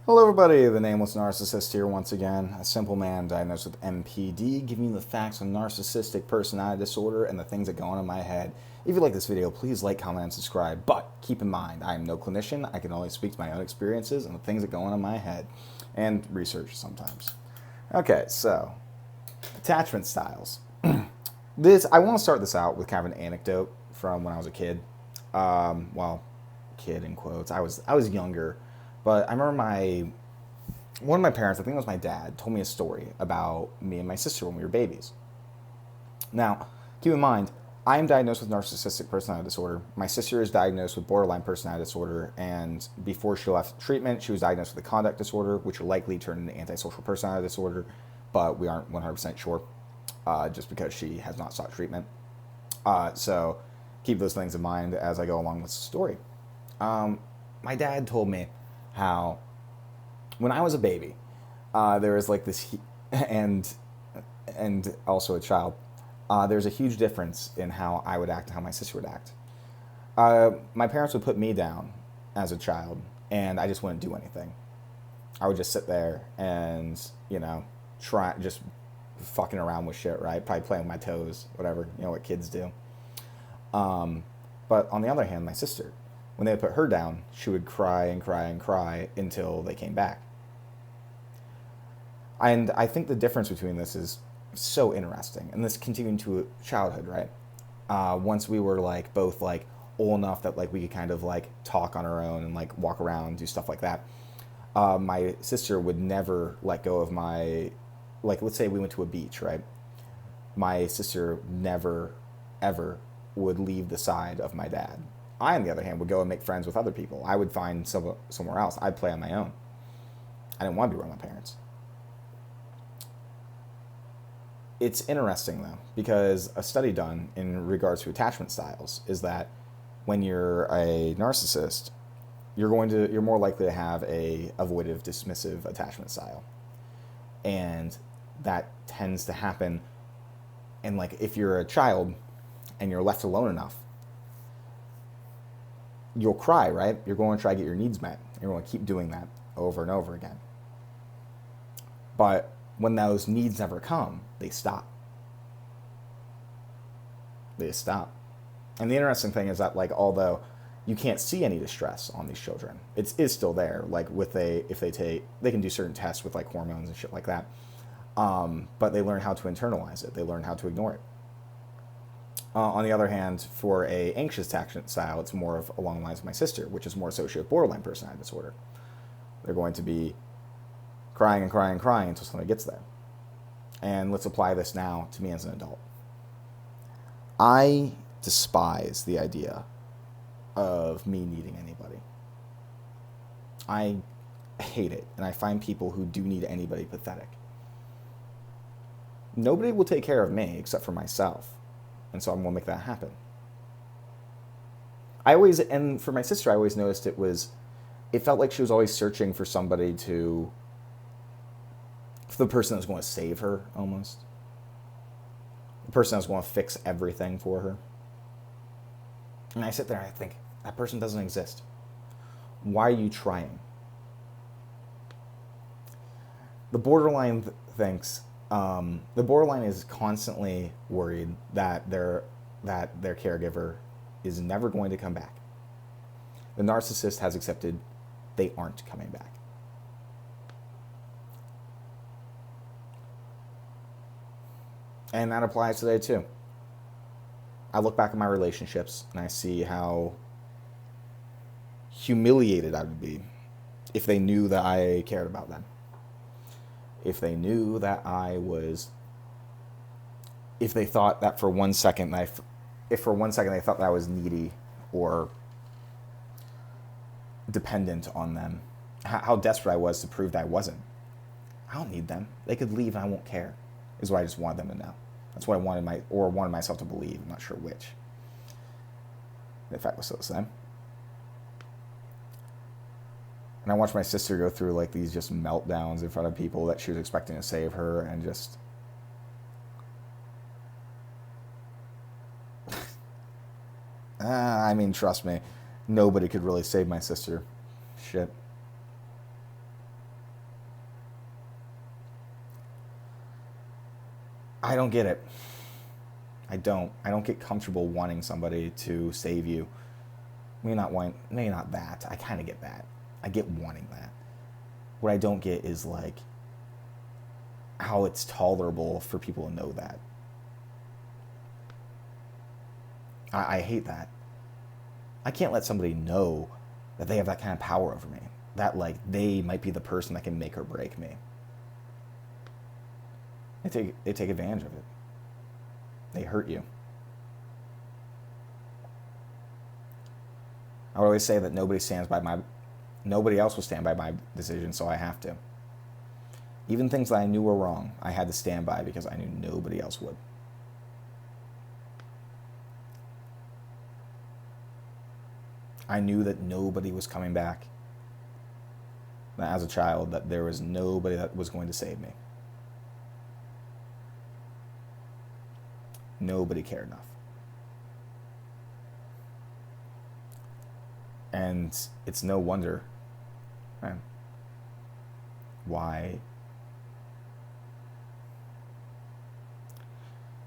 Hello, everybody. The Nameless Narcissist here once again. A simple man diagnosed with MPD, giving you the facts on narcissistic personality disorder and the things that go on in my head. If you like this video, please like, comment, and subscribe. But keep in mind, I am no clinician. I can only speak to my own experiences and the things that go on in my head, and research sometimes. Okay, so attachment styles. I want to start this out with kind of an anecdote from when I was a kid. Well, kid in quotes. I was younger, but I remember one of my parents, I think it was my dad, told me a story about me and my sister when we were babies. Now, keep in mind, I am diagnosed with narcissistic personality disorder. My sister is diagnosed with borderline personality disorder, and before she left treatment, she was diagnosed with a conduct disorder, which will likely turn into antisocial personality disorder, but we aren't 100% sure, just because she has not sought treatment. So keep those things in mind as I go along with the story. My dad told me how when I was a baby, there was like this, and also a child, there's a huge difference in how I would act and how my sister would act. My parents would put me down as a child, and I just wouldn't do anything. I would just sit there and, try just fucking around with shit, right? Probably playing with my toes, whatever, what kids do. But on the other hand, my sister, when they would put her down, she would cry and cry and cry until they came back. And I think the difference between this is so interesting, and this continued to childhood, right? Once we were both old enough that we could kind of talk on our own and walk around, do stuff like that. My sister would never let go of my, let's say we went to a beach, right? My sister never ever would leave the side of my dad. I, on the other hand, would go and make friends with other people. I would find somewhere else. I'd play on my own. I didn't want to be around my parents. It's interesting, though, because a study done in regards to attachment styles is that when you're a narcissist, you're more likely to have a avoidant dismissive attachment style. And that tends to happen, and if you're a child and you're left alone enough, you'll cry, right? You're going to try to get your needs met. You're going to keep doing that over and over again. But when those needs never come, they stop. They stop. And the interesting thing is that although you can't see any distress on these children, it is still there. If they can do certain tests with hormones and shit like that. But they learn how to internalize it. They learn how to ignore it. On the other hand, for a anxious attachment style, it's more of along the lines of my sister, which is more associated with borderline personality disorder. They're going to be crying and crying and crying until somebody gets there. And let's apply this now to me as an adult. I despise the idea of me needing anybody. I hate it, and I find people who do need anybody pathetic. Nobody will take care of me except for myself. And so I'm going to make that happen. And for my sister, I always noticed it felt like she was always searching for somebody for the person that was going to save her, almost. The person that was going to fix everything for her. And I sit there and I think, that person doesn't exist. Why are you trying? The borderline the borderline is constantly worried that their caregiver is never going to come back. The narcissist has accepted they aren't coming back. And that applies today too. I look back at my relationships and I see how humiliated I would be if they knew that I cared about them. If they knew that if they thought that for one second they thought that I was needy or dependent on them, how desperate I was to prove that I wasn't. I don't need them. They could leave and I won't care, is what I just wanted them to know. That's what I wanted myself to believe. I'm not sure which. If that was still the same. And I watched my sister go through these just meltdowns in front of people that she was expecting to save her, and just I mean, trust me, nobody could really save my sister. Shit. I don't get it. I don't get comfortable wanting somebody to save you. Maybe not that. I kind of get that. I get wanting that. What I don't get is like how it's tolerable for people to know that. I hate that. I can't let somebody know that they have that kind of power over me. That like they might be the person that can make or break me. They take advantage of it. They hurt you. I would always say that nobody else will stand by my decision, so I have to. Even things that I knew were wrong, I had to stand by because I knew nobody else would. I knew that nobody was coming back. As a child, that there was nobody that was going to save me. Nobody cared enough. And it's no wonder, right, why.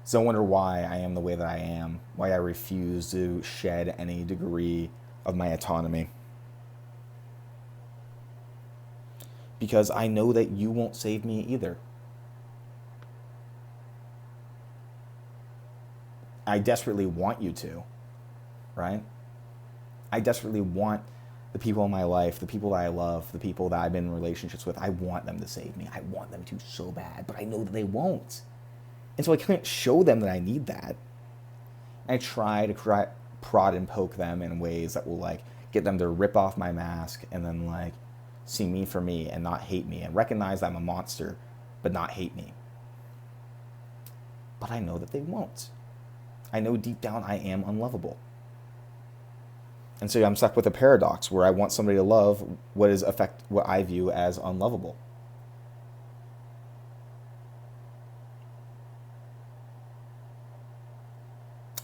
It's no wonder why I am the way that I am, why I refuse to shed any degree of my autonomy. Because I know that you won't save me either. I desperately want you to, right? I desperately want the people in my life, the people that I love, the people that I've been in relationships with, I want them to save me. I want them to so bad, but I know that they won't. And so I can't show them that I need that. I try to prod and poke them in ways that will like get them to rip off my mask and then like see me for me and not hate me and recognize I'm a monster, but not hate me. But I know that they won't. I know deep down I am unlovable. And so I'm stuck with a paradox where I want somebody to love what I view as unlovable.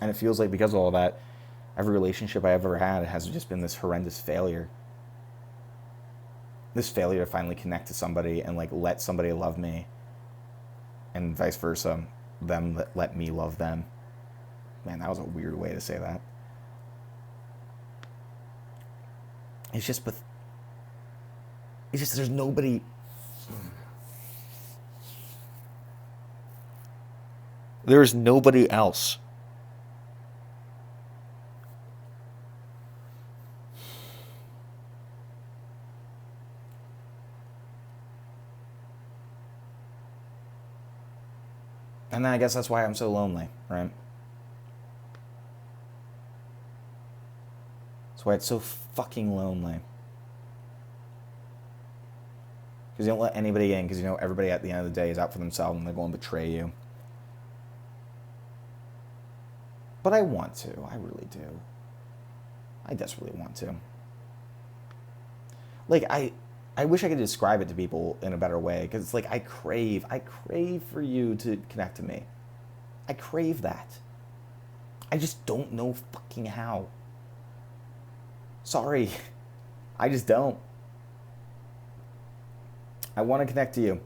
And it feels like because of all that, every relationship I've ever had has just been this horrendous failure. This failure to finally connect to somebody and like let somebody love me, and vice versa, them let me love them. Man, that was a weird way to say that. It's just there's nobody. There's nobody else. And then I guess that's why I'm so lonely, right? That's why it's so fucking lonely. Because you don't let anybody in, because you know everybody at the end of the day is out for themselves and they're going to betray you. But I want to. I really do. I desperately want to. Like, I wish I could describe it to people in a better way, because it's like I crave for you to connect to me. I crave that. I just don't know fucking how. Sorry. I just don't. I want to connect to you.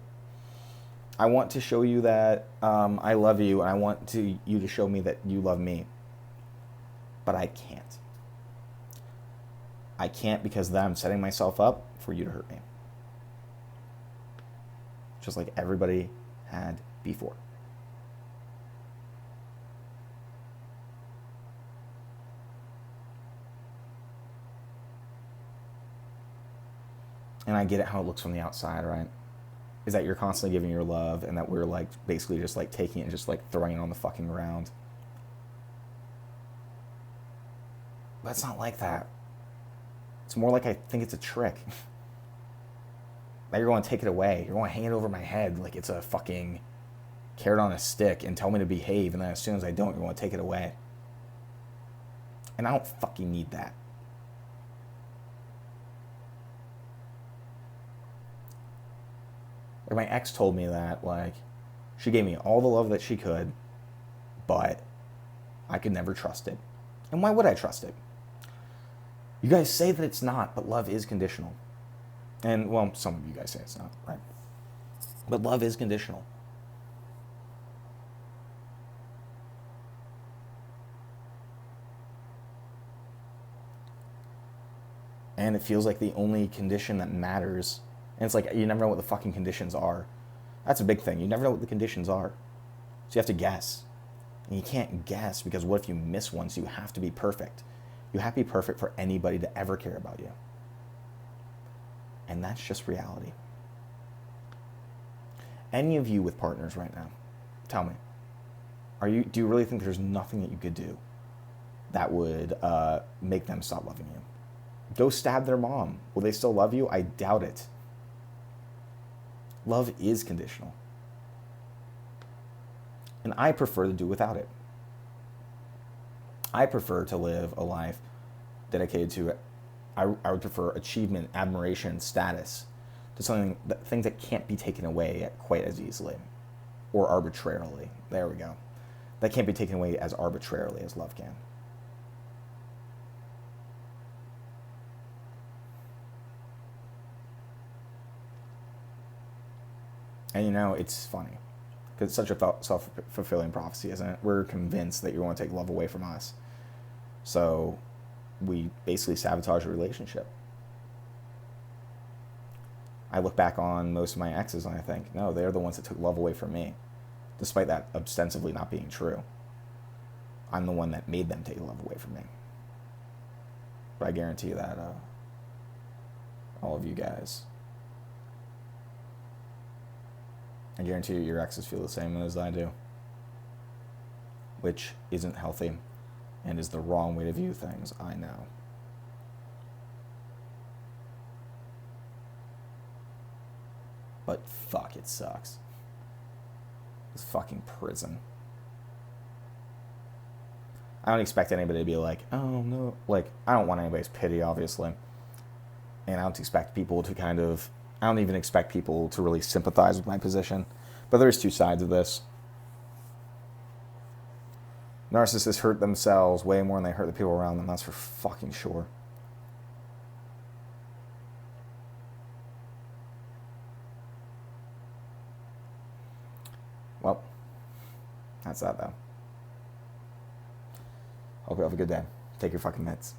I want to show you that I love you, and I want you to show me that you love me. But I can't. I can't because then I'm setting myself up for you to hurt me. Just like everybody had before. And I get it how it looks from the outside, right? Is that you're constantly giving your love and that we're like basically just like taking it and just like throwing it on the fucking ground. But it's not like that. It's more like I think it's a trick. That you're going to take it away. You're going to hang it over my head like it's a fucking carrot on a stick and tell me to behave, and then as soon as I don't, you're going to take it away. And I don't fucking need that. Like my ex told me that, like, she gave me all the love that she could, but I could never trust it. And why would I trust it? You guys say that it's not, but love is conditional. And, well, some of you guys say it's not, right? But love is conditional. And it feels like the only condition that matters. And it's like, you never know what the fucking conditions are. That's a big thing. You never know what the conditions are. So you have to guess. And you can't guess because what if you miss one? So you have to be perfect. You have to be perfect for anybody to ever care about you. And that's just reality. Any of you with partners right now, tell me, do you really think there's nothing that you could do that would make them stop loving you? Go stab their mom. Will they still love you? I doubt it. Love is conditional. And I prefer to do without it. I prefer to live a life dedicated to, I would prefer achievement, admiration, status, to things that can't be taken away quite as easily or arbitrarily. There we go. That can't be taken away as arbitrarily as love can. And you know, it's funny because it's such a self-fulfilling prophecy, isn't it? We're convinced that you want to take love away from us. So we basically sabotage a relationship. I look back on most of my exes and I think, no, they're the ones that took love away from me, despite that ostensibly not being true. I'm the one that made them take love away from me. But I guarantee you that all of you guys, I guarantee you your exes feel the same as I do, which isn't healthy and is the wrong way to view things, I know. But fuck, it sucks. It's fucking prison. I don't expect anybody to be like, oh no, like, I don't want anybody's pity, obviously. And I don't expect people to I don't even expect people to really sympathize with my position. But there's two sides of this. Narcissists hurt themselves way more than they hurt the people around them, that's for fucking sure. Well, that's that though. Hope you have a good day. Take your fucking meds.